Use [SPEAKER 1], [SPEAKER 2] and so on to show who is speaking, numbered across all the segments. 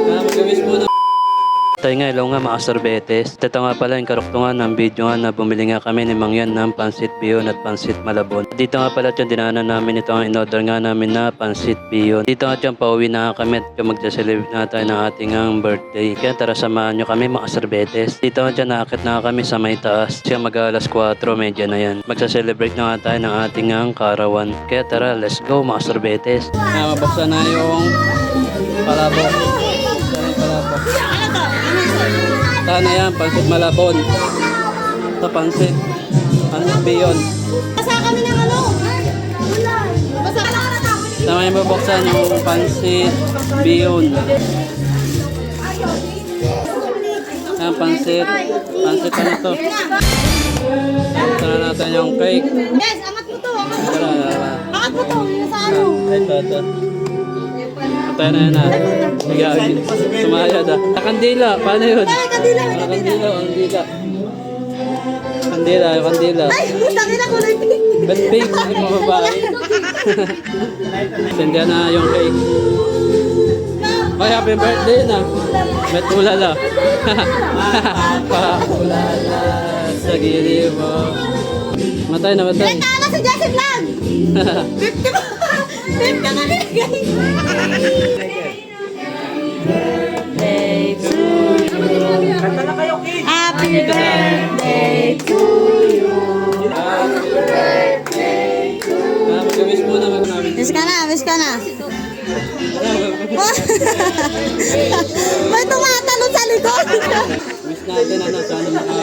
[SPEAKER 1] Mag-wish muna. Tayo nga, ilaw nga mga sorbetes. Ito nga pala yung karuktungan ng video nga na bumili nga kami ni Mang Yan ng pansit biyon at pansit malabon. Dito nga pala yung dinaanan namin ito ang in-order nga namin na pansit biyon. Dito nga yung pauwi na kami at magsa-celebrate na tayo ng ating birthday. Kaya tara samahan nyo kami mga sorbetes. Dito nga dyan naakit na kami sa may taas. Siya mag-alas 4, medya na yan. Magsa-celebrate na nga tayo ng ating karawan. Kaya tara, let's go mga sorbetes. Mabuksan na yung palabok. Sana yan, pansit malabon. Ito pansit. Pansit biyon.
[SPEAKER 2] Basa kami ng ano? Basa ka lang na.
[SPEAKER 1] Sama yung babuksan yung pansit biyon. Yan, pansit. Pansit pa na to. Buksan na natin yung cake.
[SPEAKER 2] Yes, angat mo to. Angat mo to. Sa ano?
[SPEAKER 1] Ito. Tayo na yan Sige, sumaya da. Kandila, paano yun?
[SPEAKER 2] Kandila.
[SPEAKER 1] Kandila.
[SPEAKER 2] Ay, tangin na kulay pink.
[SPEAKER 1] Ba't pink? Hindi mo babae. Sendihan na yung cake. Ay, happy birthday na. May tulala. Paulala sa gili mo. Matay na.
[SPEAKER 2] Nagkala si Jessie Vlog. 50 ka na nilagay. Happy birthday to you.
[SPEAKER 1] Happy birthday to you. Mag-wish muna.
[SPEAKER 2] Wish ka na. May tumatalon sa likod.
[SPEAKER 1] Wish natin sana naka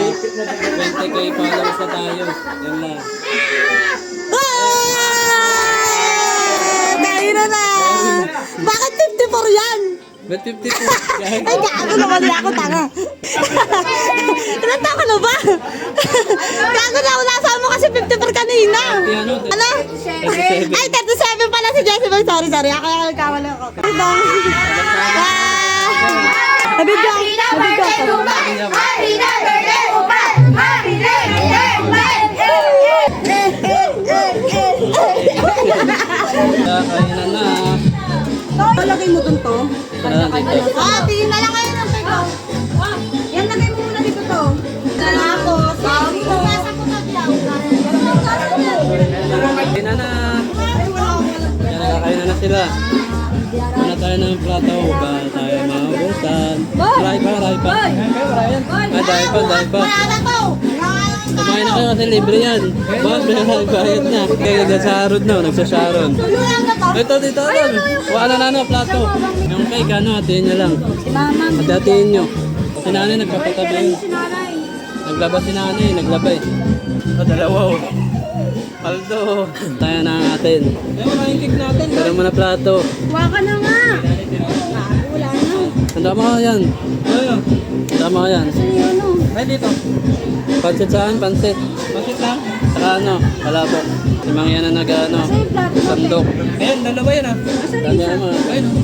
[SPEAKER 1] 20k followers na tayo. Yan lang.
[SPEAKER 2] Na. Bakit 54 yan?
[SPEAKER 1] Ba't 52?
[SPEAKER 2] Ay, gago naman na ako, tanga. Ilan taon ka na ba? Gago na ako, nasama mo kasi 54 kanina. Ano?
[SPEAKER 1] 37.
[SPEAKER 2] Ay, 37 pala si Jessie Boy. Sorry. Ako yung nagkawala ako. Nabidyo.
[SPEAKER 3] Happy birthday, Upan! Happy birthday, Upan!
[SPEAKER 1] Kainan na.
[SPEAKER 2] Lagay mo dun to. Tingin na lang kayo ng pego. Yan, lagay mo muna dito to. Tapos, nasa po na
[SPEAKER 1] Kainan na. Kainan na sila. Muna tayo ng plato. Ba tayo maubusan. Ray pa. Dahil pa.
[SPEAKER 2] Wala to.
[SPEAKER 1] Kumain na kayo kasi libre yan. Boss, may nagbayad na. Kaya nagsasarod na. Nagsasarod.
[SPEAKER 2] Tuluyan na to.
[SPEAKER 1] Ito, dito. Wala na plato. Yung cake, hatiin nyo lang.
[SPEAKER 2] Si mama.
[SPEAKER 1] Hatiin nyo. Si nanay nagpapatabi yun. Naglaba si nanay, naglaba eh. Dalawa oh. Aldo. Tayo na natin. Wala yung cake natin. Pero mo na plato.
[SPEAKER 2] Kuha ka na nga. Wala na.
[SPEAKER 1] Tanda mo yan. Tanda mo yan.
[SPEAKER 2] Ay, dito.
[SPEAKER 1] Pansit saan? Pansit lang? Saka palabok. Si Mang Yan na sandok. Ayan, dalawa yan Dalawa mo.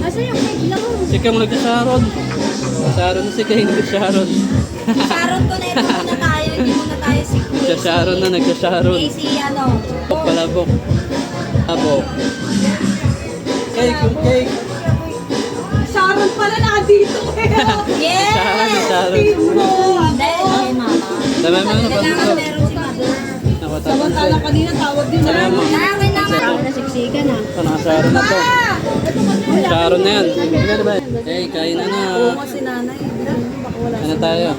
[SPEAKER 2] Nasa yung cake lang mo.
[SPEAKER 1] Si Kang nagsasaron. Saron na si Kang nagsasaron.
[SPEAKER 3] Sharon ko na ito muna tayo. Hindi muna tayo si
[SPEAKER 1] Nagsasaron na, nagsasaron.
[SPEAKER 3] Casey,
[SPEAKER 1] Palabok. Palabok. Cake, yung cake.
[SPEAKER 2] Sharon pala nakadito.
[SPEAKER 3] Yes!
[SPEAKER 1] Sharon.
[SPEAKER 3] Dahil mama.
[SPEAKER 1] Dami mo na
[SPEAKER 3] Kailangan
[SPEAKER 1] pansit.
[SPEAKER 3] meron si mother.
[SPEAKER 2] Samantalang kanina tawag din na.
[SPEAKER 1] Dami mo.
[SPEAKER 3] Kailangan naman.
[SPEAKER 2] Nasiksikan na.
[SPEAKER 1] Ito, nakasaron na to. Sharon na yan. Hey, kain na na.
[SPEAKER 2] Si nanay.
[SPEAKER 1] Ano tayo?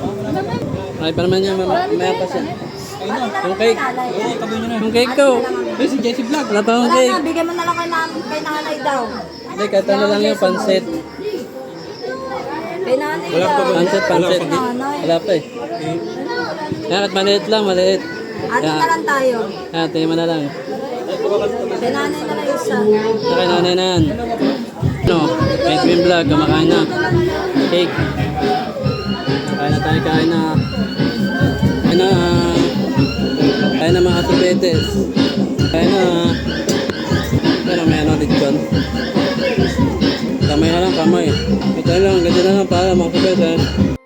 [SPEAKER 1] Ay pa naman yan, mamaya pa siya. Yung cake. Yung cake ko. Si Jessie Vlog. Wala pa yung cake.
[SPEAKER 3] Bigyan mo na lang kay nanay daw.
[SPEAKER 1] Hindi, kahit ano lang yung pansit.
[SPEAKER 3] Kay nanay daw.
[SPEAKER 1] Pansit. Wala pa eh. Yan, at maliit lang, maliit.
[SPEAKER 3] Ano na lang tayo?
[SPEAKER 1] Yan, tingin mo na lang.
[SPEAKER 3] Kay nanay na lang isa.
[SPEAKER 1] Okay, nanay na yan. May Queen Vlog, kumakain na. Cake. Kain na tayo, kain na. Kain na mga sorbetes. Kain na. Pero may ulit dyan. Kamay na lang, kamay. Ito lang, ganyan na lang para mga sorbetes.